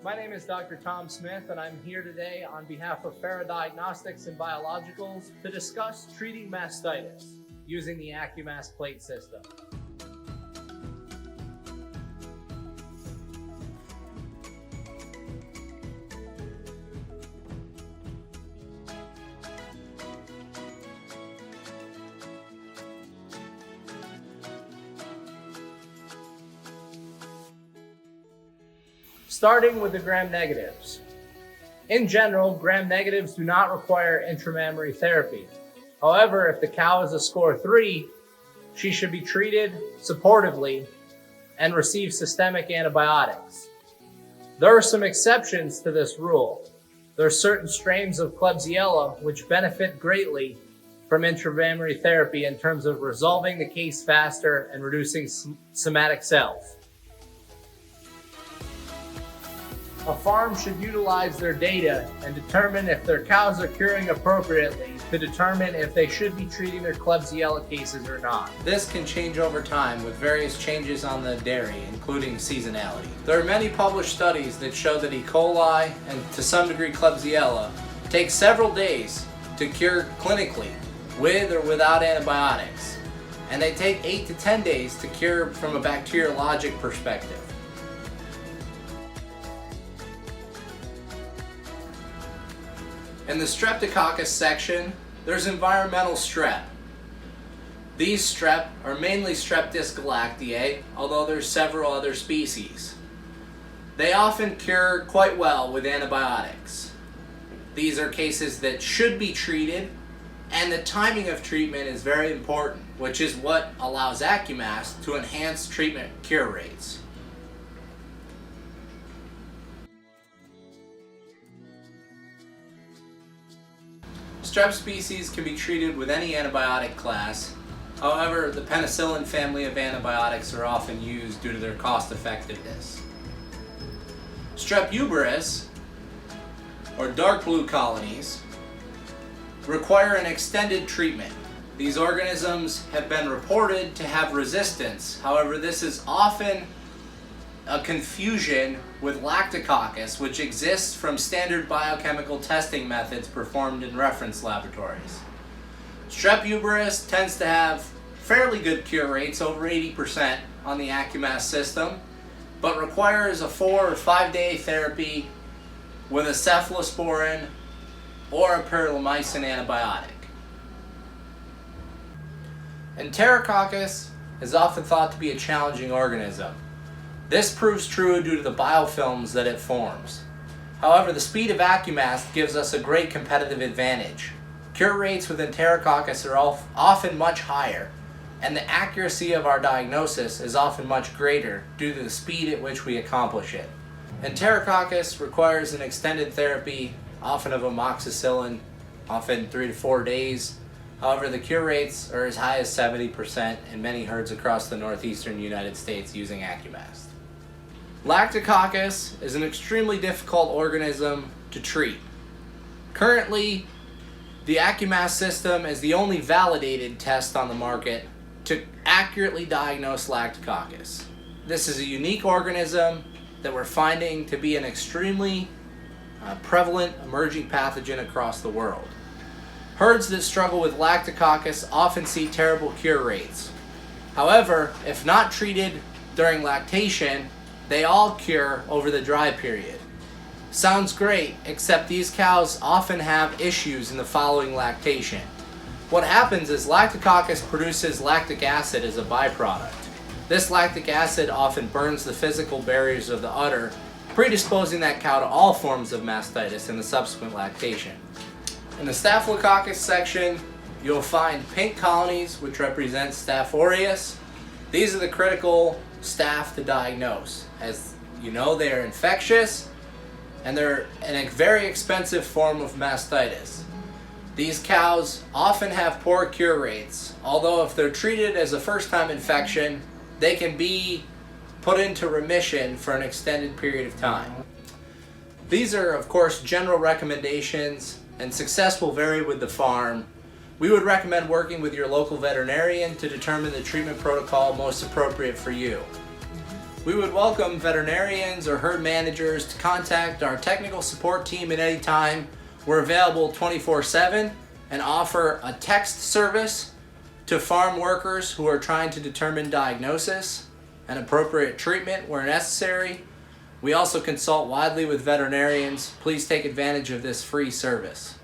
My name is Dr. Tom Smith, and I'm here today on behalf of FERA Diagnostics and Biologicals to discuss treating mastitis using the AccuMast plate system. Starting with the gram-negatives. In general, gram-negatives do not require intramammary therapy. However, if the cow is a score 3, she should be treated supportively and receive systemic antibiotics. There are some exceptions to this rule. There are certain strains of Klebsiella which benefit greatly from intramammary therapy in terms of resolving the case faster and reducing somatic cells. A farm should utilize their data and determine if their cows are curing appropriately to determine if they should be treating their Klebsiella cases or not. This can change over time with various changes on the dairy, including seasonality. There are many published studies that show that E. coli and to some degree Klebsiella take several days to cure clinically with or without antibiotics, and they take 8 to 10 days to cure from a bacteriologic perspective. In the Streptococcus section, there's environmental strep. These strep are mainly Streptis galactiae, although there's several other species. They often cure quite well with antibiotics. These are cases that should be treated, and the timing of treatment is very important, which is what allows AccuMast to enhance treatment cure rates. Strep species can be treated with any antibiotic class. However, the penicillin family of antibiotics are often used due to their cost effectiveness. Strep uberis, or dark blue colonies, require an extended treatment. These organisms have been reported to have resistance. However, this is often a confusion with Lactococcus, which exists from standard biochemical testing methods performed in reference laboratories. Strep uberis tends to have fairly good cure rates, over 80% on the AccuMast system, but requires a 4 or 5 day therapy with a cephalosporin or a pyridomycin antibiotic. Enterococcus is often thought to be a challenging organism. This proves true due to the biofilms that it forms. However, the speed of AccuMast gives us a great competitive advantage. Cure rates with Enterococcus are often much higher, and the accuracy of our diagnosis is often much greater due to the speed at which we accomplish it. Enterococcus requires an extended therapy, often of amoxicillin, often 3 to 4 days. However, the cure rates are as high as 70% in many herds across the northeastern United States using AccuMast. Lactococcus is an extremely difficult organism to treat. Currently, the AccuMast system is the only validated test on the market to accurately diagnose Lactococcus. This is a unique organism that we're finding to be an extremely prevalent emerging pathogen across the world. Herds that struggle with Lactococcus often see terrible cure rates. However, if not treated during lactation, they all cure over the dry period. Sounds great, except these cows often have issues in the following lactation. What happens is Lactococcus produces lactic acid as a byproduct. This lactic acid often burns the physical barriers of the udder, predisposing that cow to all forms of mastitis in the subsequent lactation. In the Staphylococcus section, you'll find pink colonies, which represent Staph aureus. These are the critical staph to diagnose. As you know, they are infectious, and they're a very expensive form of mastitis. These cows often have poor cure rates, although if they're treated as a first-time infection, they can be put into remission for an extended period of time. These are, of course, general recommendations, and success will vary with the farm. We would recommend working with your local veterinarian to determine the treatment protocol most appropriate for you. We would welcome veterinarians or herd managers to contact our technical support team at any time. We're available 24/7 and offer a text service to farm workers who are trying to determine diagnosis and appropriate treatment where necessary. We also consult widely with veterinarians. Please take advantage of this free service.